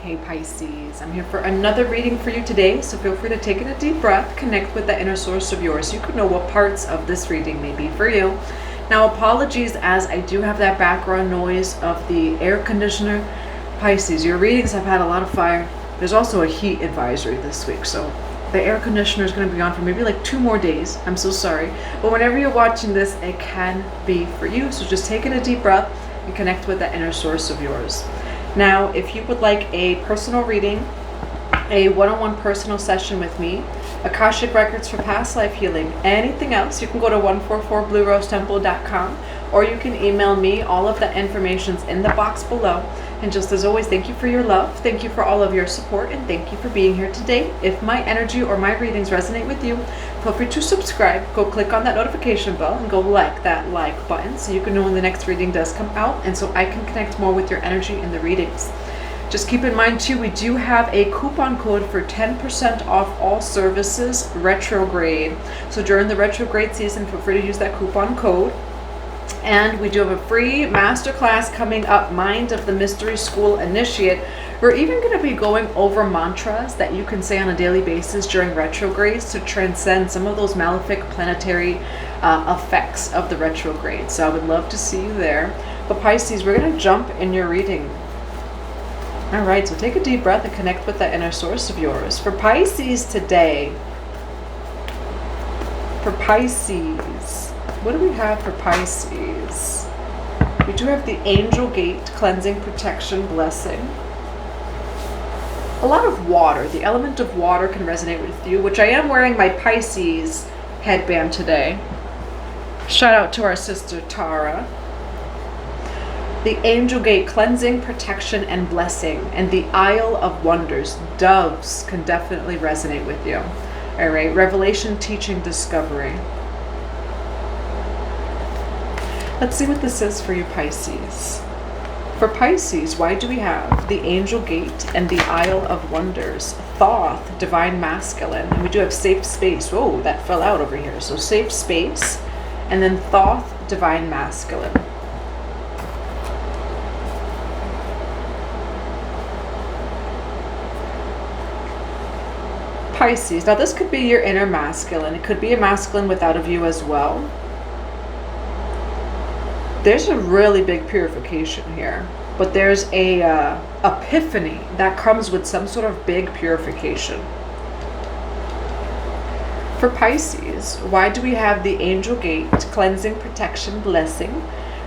Hey Pisces, I'm here for another reading for you today, so feel free to take in a deep breath, connect with the inner source of yours so you can know what parts of this reading may be for you. Now, apologies as I do have that background noise of the air conditioner. Pisces, your readings have had a lot of fire. There's also a heat advisory this week, so the air conditioner is going to be on for maybe like 2 more days. I'm so sorry. But whenever you're watching this, it can be for you. So just take in a deep breath and connect with the inner source of yours. Now, if you would like a personal reading, a one-on-one personal session with me, Akashic Records for past life healing, anything else, you can go to 144bluerosetemple.com or you can email me. All of the information's in the box below. And just as always, thank you for your love, thank you for all of your support, and thank you for being here today. If my energy or my readings resonate with you, feel free to subscribe, go click on that notification bell, and go like that like button so you can know when the next reading does come out, and so I can connect more with your energy in the readings. Just keep in mind too, we do have a coupon code for 10% off all services retrograde. So during the retrograde season, feel free to use that coupon code. And we do have a free masterclass coming up, Mind of the Mystery School Initiate. We're even going to be going over mantras that you can say on a daily basis during retrogrades to transcend some of those malefic planetary effects of the retrograde. So I would love to see you there. But Pisces, we're going to jump in your reading. All right, so take a deep breath and connect with the inner source of yours. For Pisces today, for Pisces, what do we have for Pisces? We do have the Angel Gate, cleansing, protection, blessing. A lot of water. The element of water can resonate with you, which I am wearing my Pisces headband today. Shout out to our sister Tara. The Angel Gate, cleansing, protection, and blessing. And the Isle of Wonders. Doves can definitely resonate with you. All right, revelation, teaching, discovery. Let's see what this is for you, Pisces. For Pisces, why do we have the Angel Gate and the Isle of Wonders? Thoth, divine masculine. And we do have safe space. Whoa, that fell out over here. So safe space. And then Thoth, divine masculine. Pisces. Now this could be your inner masculine. It could be a masculine without a view as well. There's a really big purification here, but there's a epiphany that comes with some sort of big purification. For Pisces, why do we have the Angel Gate, cleansing, protection, blessing,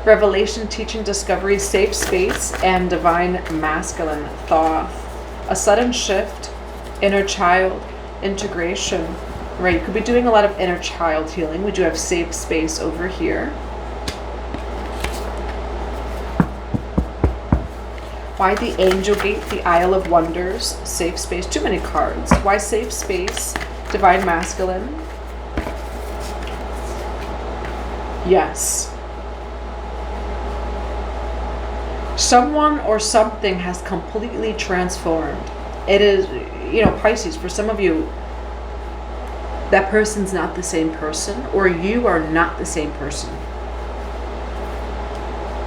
revelation, teaching, discovery, safe space, and divine masculine? Thoth, a sudden shift, inner child, integration. Right, you could be doing a lot of inner child healing. We do have safe space over here. Why the Angel Gate, the Isle of Wonders, safe space? Too many cards. Why safe space? Divine masculine. Yes. Someone or something has completely transformed. It is, you know, Pisces, for some of you, that person's not the same person, or you are not the same person.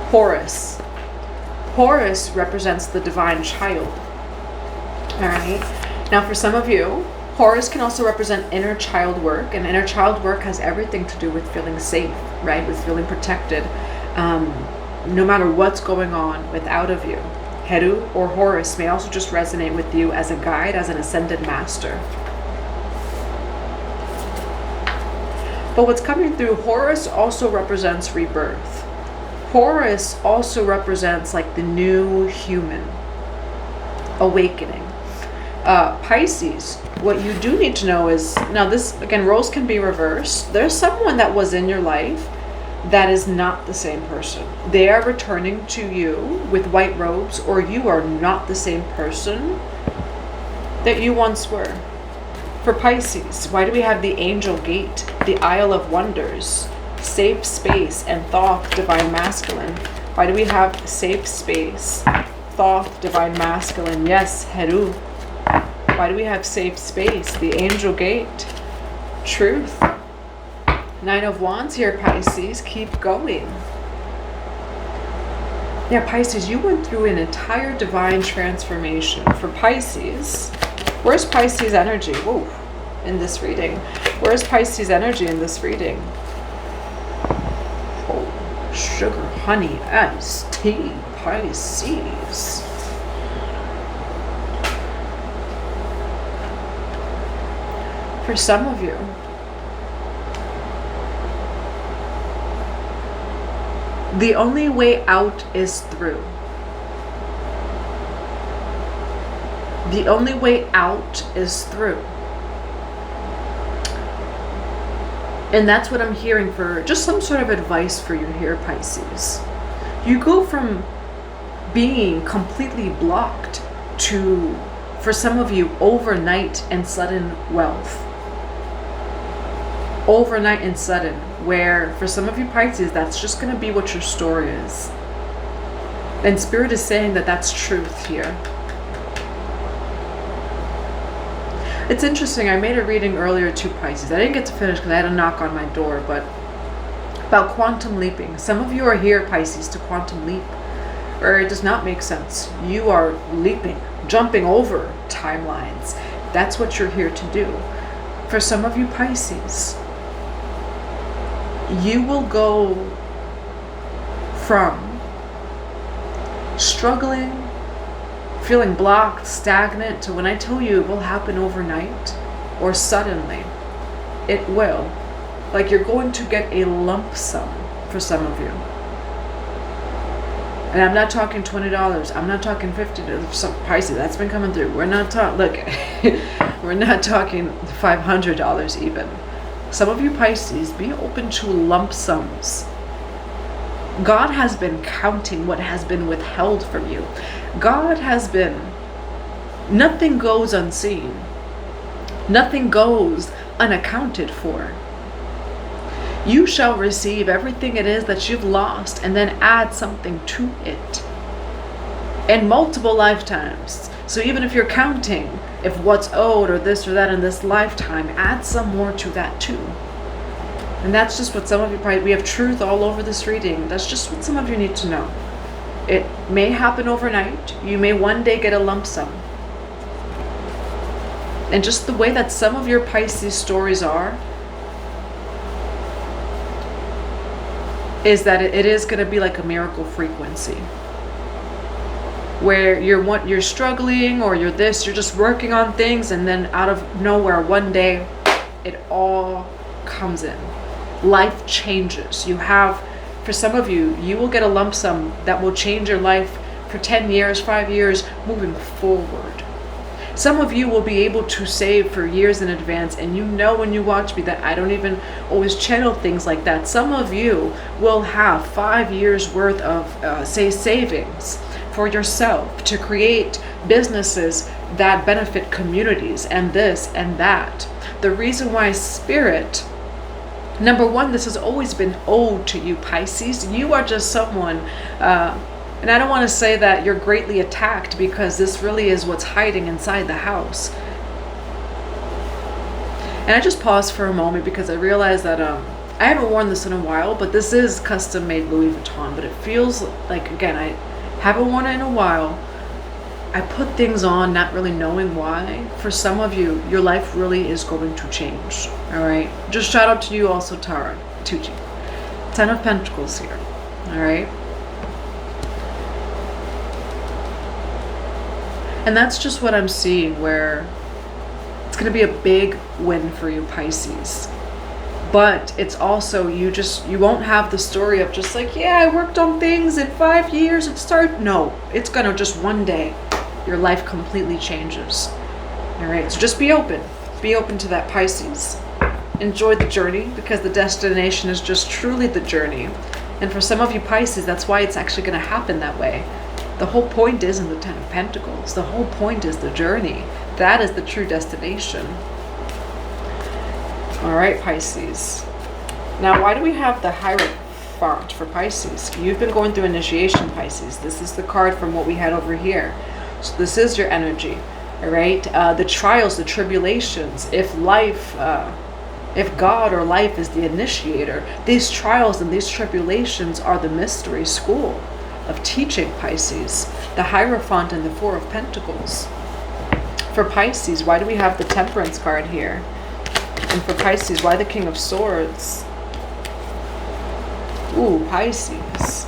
Horus. Horus represents the divine child. All right. Now, for some of you, Horus can also represent inner child work, and inner child work has everything to do with feeling safe, right? With feeling protected, no matter what's going on without of you. Heru or Horus may also just resonate with you as a guide, as an ascended master. But what's coming through, Horus also represents rebirth. Horus also represents like the new human awakening. Pisces, what you do need to know is, now this, again, roles can be reversed. There's someone that was in your life that is not the same person. They are returning to you with white robes, or you are not the same person that you once were. For Pisces, why do we have the Angel Gate, the Isle of Wonders, safe space, and Thoth, divine masculine? Why do we have safe space, Thoth, divine masculine? Yes, Heru. Why do we have safe space? The Angel Gate, truth. 9 of Wands here, Pisces. Keep going. Yeah, Pisces, you went through an entire divine transformation. For Pisces, where's Pisces energy? Whoa, in this reading. Where's Pisces energy in this reading? Oh, sugar, honey, iced tea, Pisces. For some of you, the only way out is through. The only way out is through. And that's what I'm hearing for just some sort of advice for you here, Pisces. You go from being completely blocked to, for some of you, overnight and sudden wealth. Overnight and sudden, where for some of you Pisces, that's just going to be what your story is. And Spirit is saying that that's truth here. It's interesting, I made a reading earlier to Pisces. I didn't get to finish because I had a knock on my door, but about quantum leaping. Some of you are here, Pisces, to quantum leap, or it does not make sense. You are leaping, jumping over timelines. That's what you're here to do. For some of you Pisces, you will go from struggling, feeling blocked, stagnant, to when I tell you it will happen overnight or suddenly. It will. Like you're going to get a lump sum for some of you. And I'm not talking $20. I'm not talking $50. Some Pisces, that's been coming through. We're not talking, look, we're not talking $500 even. Some of you Pisces, be open to lump sums. God has been counting what has been withheld from you. God has been, nothing goes unseen. Nothing goes unaccounted for. You shall receive everything it is that you've lost and then add something to it. In multiple lifetimes. So even if you're counting, if what's owed or this or that in this lifetime, add some more to that too. And that's just what some of you probably, we have truth all over this reading. That's just what some of you need to know. It may happen overnight. You may one day get a lump sum. And just the way that some of your Pisces stories are, is that it is going to be like a miracle frequency. Where you're struggling, or you're this, you're just working on things, and then out of nowhere one day it all comes in. Life changes. You have, for some of you, you will get a lump sum that will change your life for 10 years, 5 years, moving forward. Some of you will be able to save for years in advance, and you know when you watch me that I don't even always channel things like that. Some of you will have 5 years worth of, say, savings for yourself to create businesses that benefit communities and this and that. The reason why Spirit, number one, this has always been owed to you, Pisces. You are just someone, and I don't want to say that you're greatly attacked, because this really is what's hiding inside the house. And I just paused for a moment because I realized that I haven't worn this in a while, but this is custom made Louis Vuitton, but it feels like, again, I haven't worn it in a while. I put things on not really knowing why. For some of you, your life really is going to change. All right. Just shout out to you also, Tara Tucci. 10 of Pentacles here. All right. And that's just what I'm seeing, where it's going to be a big win for you, Pisces. But it's also, you won't have the story of just like, yeah, I worked on things in 5 years and no, it's going to just one day, your life completely changes. All right. So just be open to that, Pisces. Enjoy the journey, because the destination is just truly the journey. And for some of you Pisces, that's why it's actually going to happen that way. The whole point isn't the 10 of Pentacles. The whole point is the journey. That is the true destination. All right, Pisces. Now, why do we have the Hierophant for Pisces? You've been going through initiation, Pisces. This is the card from what we had over here. So this is your energy, all right? The trials, the tribulations. If life, if God or life is the initiator, these trials and these tribulations are the mystery school. of teaching, Pisces. The Hierophant and the Four of Pentacles. For Pisces, why do we have the Temperance card here? And for Pisces, why the King of Swords? Ooh, Pisces.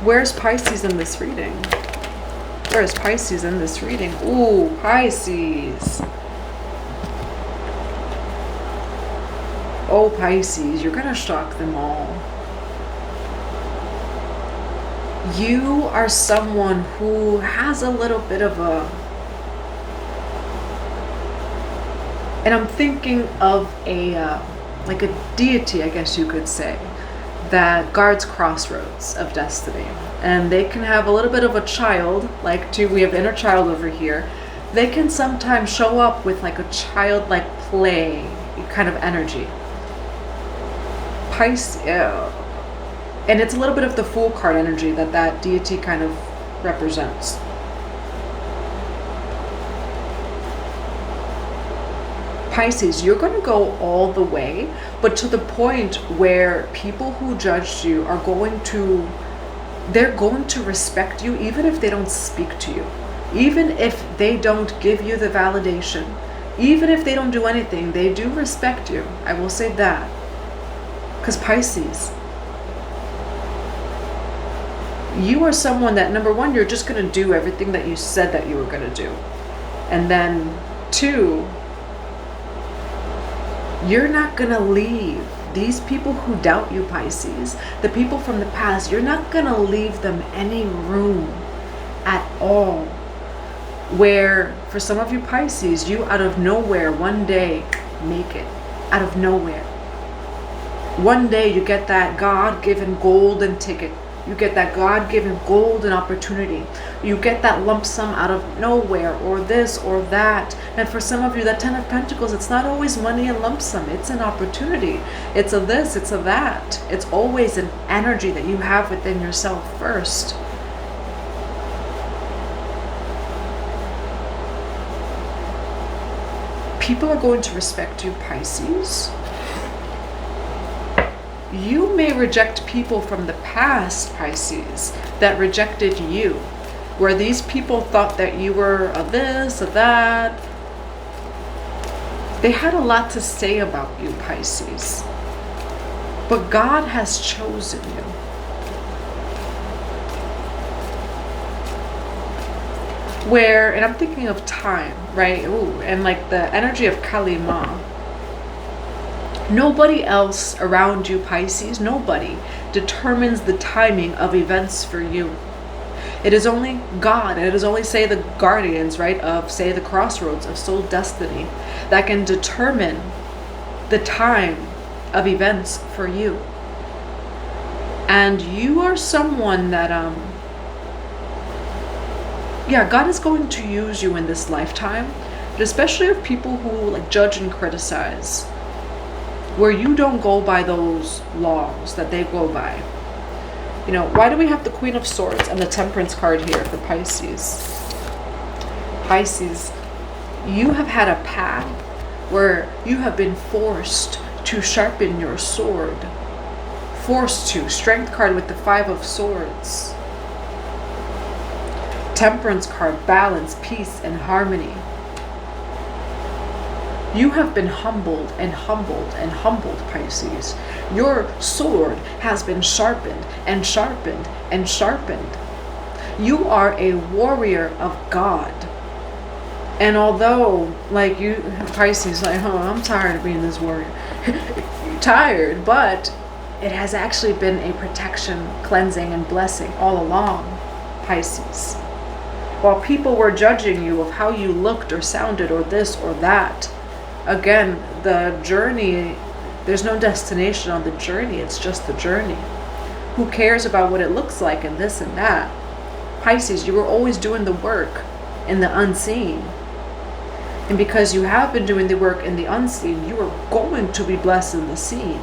Where's Pisces in this reading? Where is Pisces in this reading? Ooh, Pisces. Oh, Pisces, you're gonna shock them all. You are someone who has a little bit of a... And I'm thinking of a, like a deity, I guess you could say, that guards crossroads of destiny. And they can have a little bit of a child, like we have inner child over here. They can sometimes show up with like a childlike play kind of energy. Pisces, and it's a little bit of the Fool card energy that deity kind of represents. Pisces, you're going to go all the way, but to the point where people who judged you are they're going to respect you even if they don't speak to you. Even if they don't give you the validation. Even if they don't do anything, they do respect you. I will say that. Because Pisces, you are someone that, number one, you're just going to do everything that you said that you were going to do. And then, two, you're not going to leave these people who doubt you, Pisces, the people from the past, you're not going to leave them any room at all. Where, for some of you Pisces, you out of nowhere, one day, make it. Out of nowhere. One day you get that God-given golden ticket. You get that God-given golden opportunity. You get that lump sum out of nowhere, or this or that. And for some of you, that Ten of Pentacles, it's not always money and lump sum. It's an opportunity. It's a this, it's a that. It's always an energy that you have within yourself first. People are going to respect you, Pisces. You may reject people from the past, Pisces, that rejected you, where these people thought that you were a this, a that. They had a lot to say about you, Pisces, but God has chosen you. Where, and I'm thinking of time, right? Ooh, and like the energy of Kalima. Nobody else around you, Pisces, nobody determines the timing of events for you. It is only God, and it is only, say, the guardians, right, of, say, the crossroads of soul destiny that can determine the time of events for you. And you are someone that, yeah, God is going to use you in this lifetime, but especially of people who like judge and criticize, where you don't go by those laws that they go by. You know, why do we have the Queen of Swords and the Temperance card here for Pisces? Pisces, you have had a path where you have been forced to sharpen your sword. Forced to. Strength card with the Five of Swords. Temperance card, balance, peace, and harmony. You have been humbled and humbled and humbled, Pisces. Your sword has been sharpened and sharpened and sharpened. You are a warrior of God. And although, like you, Pisces, like, oh, I'm tired of being this warrior. You're tired, but it has actually been a protection, cleansing, and blessing all along, Pisces. While people were judging you of how you looked or sounded or this or that, again, the journey, there's no destination on the journey, it's just the journey. Who cares about what it looks like and this and that? Pisces, you were always doing the work in the unseen. And because you have been doing the work in the unseen, you are going to be blessed in the seen.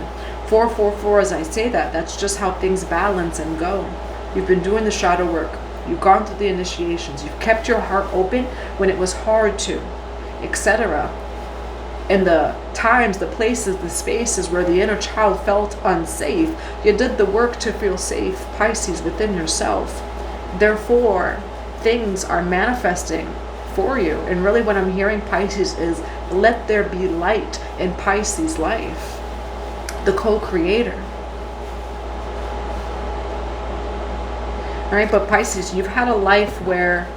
444, as I say that, that's just how things balance and go. You've been doing the shadow work. You've gone through the initiations. You've kept your heart open when it was hard to. etc. In the times, the places, the spaces where the inner child felt unsafe, you did the work to feel safe, Pisces, within yourself. Therefore, things are manifesting for you. And really what I'm hearing, Pisces, is let there be light in Pisces' life, the co-creator. All right, but Pisces, you've had a life where,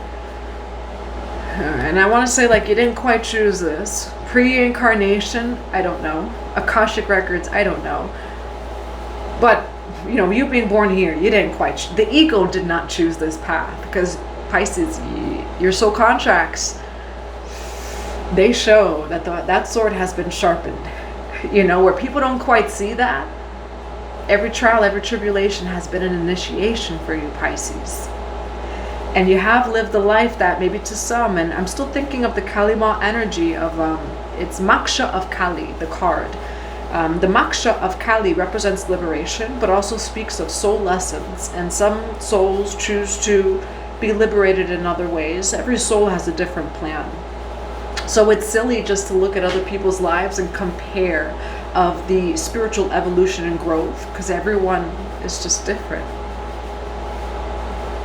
and I want to say like you didn't quite choose this. Pre-incarnation, I don't know. Akashic records, I don't know. But, you know, you being born here, you didn't quite, the ego did not choose this path, because Pisces, your soul contracts, they show that that sword has been sharpened. You know, where people don't quite see that, every trial, every tribulation has been an initiation for you, Pisces. And you have lived a life that maybe to some, and I'm still thinking of the Kalima energy of, it's Maksha of Kali, the card. The Maksha of Kali represents liberation, but also speaks of soul lessons. And some souls choose to be liberated in other ways. Every soul has a different plan. So it's silly just to look at other people's lives and compare of the spiritual evolution and growth, because everyone is just different.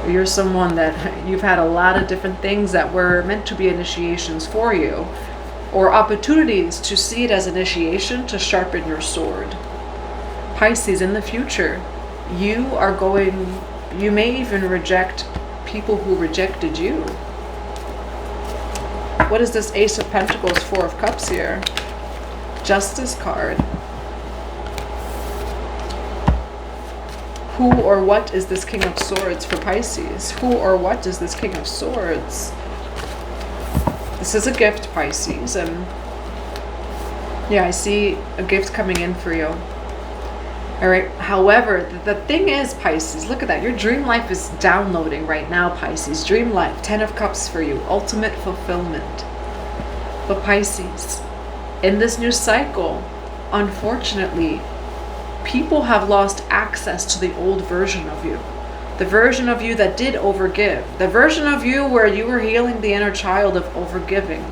You're someone that you've had a lot of different things that were meant to be initiations for you, or opportunities to see it as initiation to sharpen your sword. Pisces, in the future, you may even reject people who rejected you. What is this Ace of Pentacles, Four of Cups here? Justice card. Who or what is this King of Swords for Pisces? Who or what is this King of Swords? This is a gift, Pisces, and yeah, I see a gift coming in for you. All right, however, the thing is, Pisces, look at that. Your dream life is downloading right now, Pisces. Dream life, 10 of Cups for you, ultimate fulfillment. But Pisces, in this new cycle, unfortunately, people have lost access to the old version of you. The version of you that did overgive. The version of you where you were healing the inner child of overgiving,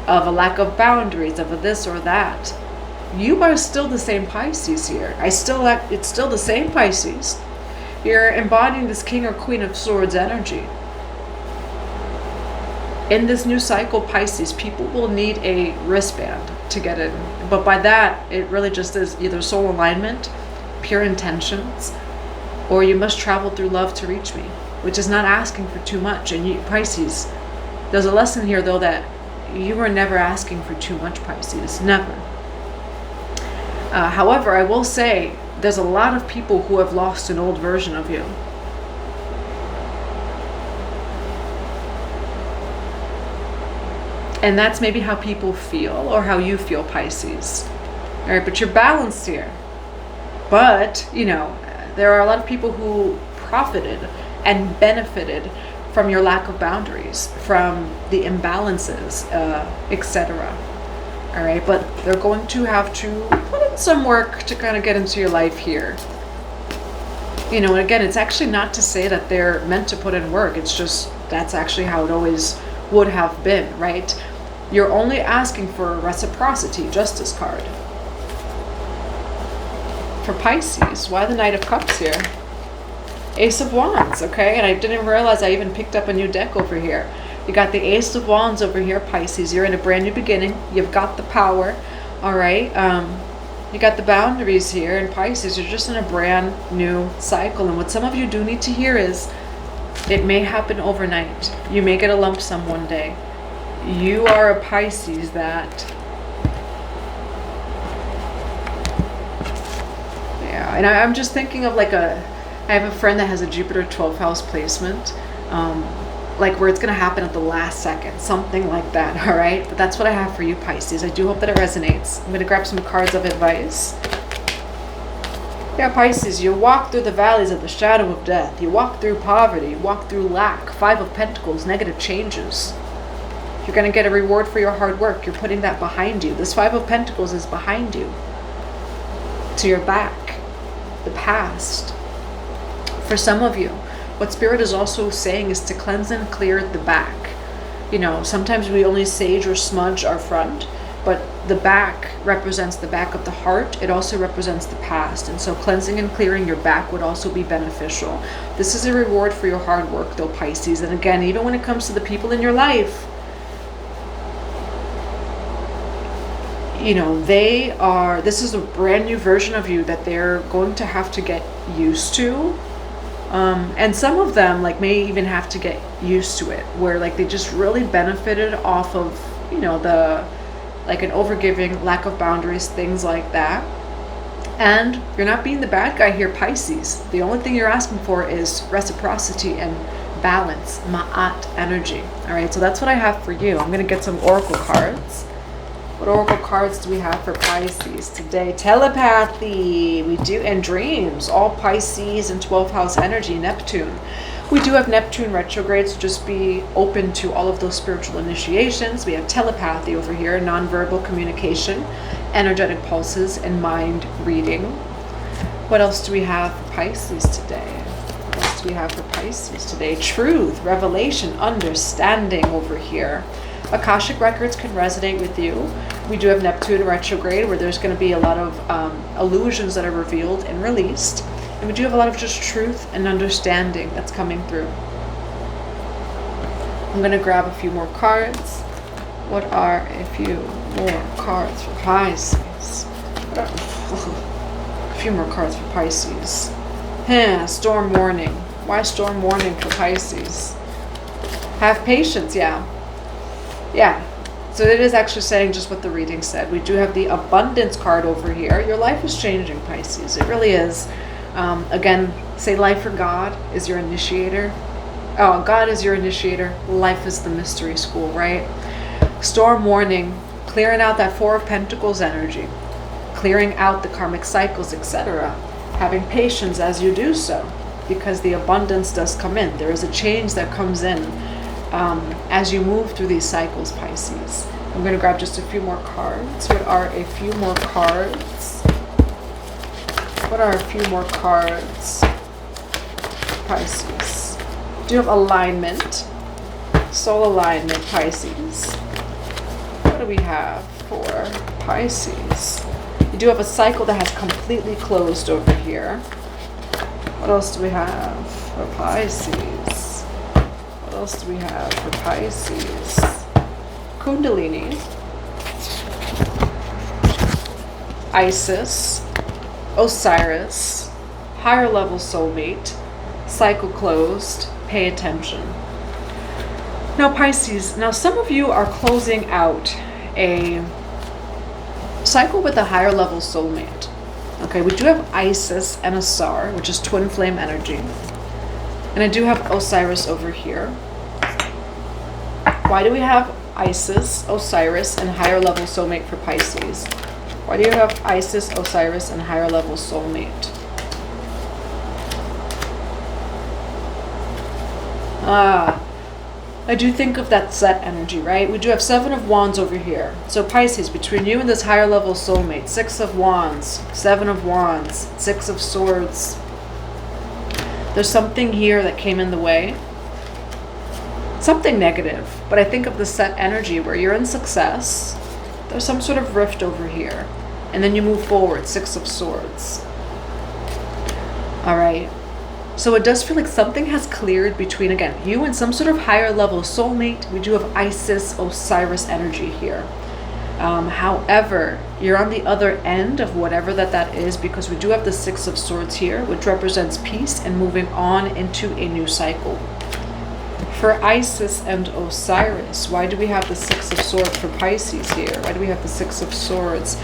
of a lack of boundaries, of a this or that. You are still the same Pisces here. It's still the same Pisces. You're embodying this King or Queen of Swords energy. In this new cycle, Pisces, people will need a wristband to get in. But by that, it really just is either soul alignment, pure intentions, or you must travel through love to reach me, which is not asking for too much. And you, Pisces, there's a lesson here, though, that you were never asking for too much, Pisces. Never. However, I will say there's a lot of people who have lost an old version of you. And that's maybe how people feel, or how you feel, Pisces. All right, but you're balanced here. But, you know, there are a lot of people who profited and benefited from your lack of boundaries, from the imbalances, etc. All right, but they're going to have to put in some work to kind of get into your life here. You know, and again, it's actually not to say that they're meant to put in work. It's just that's actually how it always would have been, right? You're only asking for reciprocity, Justice card. For Pisces, why the Knight of Cups here? Ace of Wands, okay? And I didn't realize I even picked up a new deck over here. You got the Ace of Wands over here, Pisces. You're in a brand new beginning. You've got the power, all right? You got the boundaries here, and Pisces, you're just in a brand new cycle. And what some of you do need to hear is, it may happen overnight. You may get a lump sum one day. You are a Pisces that... Yeah, and I'm just thinking of like I have a friend that has a Jupiter 12th house placement, like where it's going to happen at the last second, something like that, all right? But that's what I have for you, Pisces. I do hope that it resonates. I'm going to grab some cards of advice. Yeah, Pisces, you walk through the valleys of the shadow of death. You walk through poverty. You walk through lack. Five of Pentacles, negative changes. You're going to get a reward for your hard work. You're putting that behind you. This Five of Pentacles is behind you, to your back, the past. For some of you, what Spirit is also saying is to cleanse and clear the back. You know, sometimes we only sage or smudge our front, but the back represents the back of the heart. It also represents the past. And so cleansing and clearing your back would also be beneficial. This is a reward for your hard work though, Pisces. And again, even when it comes to the people in your life, you know, this is a brand new version of you that they're going to have to get used to. And some of them like may even have to get used to it, where like they just really benefited off of, you know, like an overgiving, lack of boundaries, things like that. And you're not being the bad guy here, Pisces. The only thing you're asking for is reciprocity and balance, Ma'at energy. All right, so that's what I have for you. I'm going to get some oracle cards. What oracle cards do we have for Pisces today? Telepathy, we do, and dreams. All Pisces and 12th house energy, Neptune. We do have Neptune retrograde, so just be open to all of those spiritual initiations. We have telepathy over here, nonverbal communication, energetic pulses, and mind reading. What else do we have for Pisces today? What else do we have for Pisces today? Truth, revelation, understanding over here. Akashic records can resonate with you. We do have Neptune retrograde, where there's going to be a lot of illusions that are revealed and released. And we do have a lot of just truth and understanding that's coming through. I'm going to grab a few more cards. What are a few more cards for Pisces? A few more cards for Pisces. Storm warning. Why storm warning for Pisces? Have patience, yeah. Yeah. So it is actually saying just what the reading said. We do have the abundance card over here. Your life is changing, Pisces. It really is. Again, say life for God is your initiator. Oh, God is your initiator. Life is the mystery school, right? Storm warning, clearing out that Four of Pentacles energy, clearing out the karmic cycles, etc. Having patience as you do so, because the abundance does come in. There is a change that comes in as you move through these cycles, Pisces. I'm going to grab just a few more cards. What are a few more cards? What are a few more cards, Pisces? Do you have alignment? Soul alignment, Pisces. What do we have for Pisces? You do have a cycle that has completely closed over here. What else do we have for Pisces? What else do we have for Pisces? Kundalini. Isis. Osiris, higher level soulmate, cycle closed, pay attention. Now Pisces, some of you are closing out a cycle with a higher level soulmate. Okay, we do have Isis and Asar, which is twin flame energy. And I do have Osiris over here. Why do we have Isis, Osiris, and higher level soulmate for Pisces? Why do you have Isis, Osiris, and higher level soulmate? I do think of that set energy, right? We do have Seven of Wands over here. So Pisces, between you and this higher level soulmate, Six of Wands, Seven of Wands, Six of Swords. There's something here that came in the way. Something negative. But I think of the set energy where you're in success. There's some sort of rift over here. And then you move forward, Six of Swords. All right. So it does feel like something has cleared between, again, you and some sort of higher level soulmate. We do have Isis, Osiris energy here. However, you're on the other end of whatever that is, because we do have the Six of Swords here, which represents peace and moving on into a new cycle. For Isis and Osiris, why do we have the Six of Swords for Pisces here? Why do we have the Six of Swords?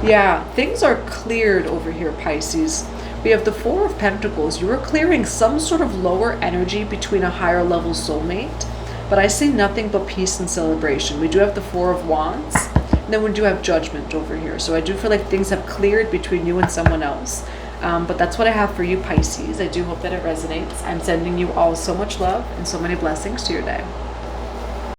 Yeah, things are cleared over here, Pisces. We have the Four of Pentacles. You are clearing some sort of lower energy between a higher level soulmate. But I see nothing but peace and celebration. We do have the Four of Wands. And then we do have Judgment over here. So I do feel like things have cleared between you and someone else. But that's what I have for you, Pisces. I do hope that it resonates. I'm sending you all so much love and so many blessings to your day.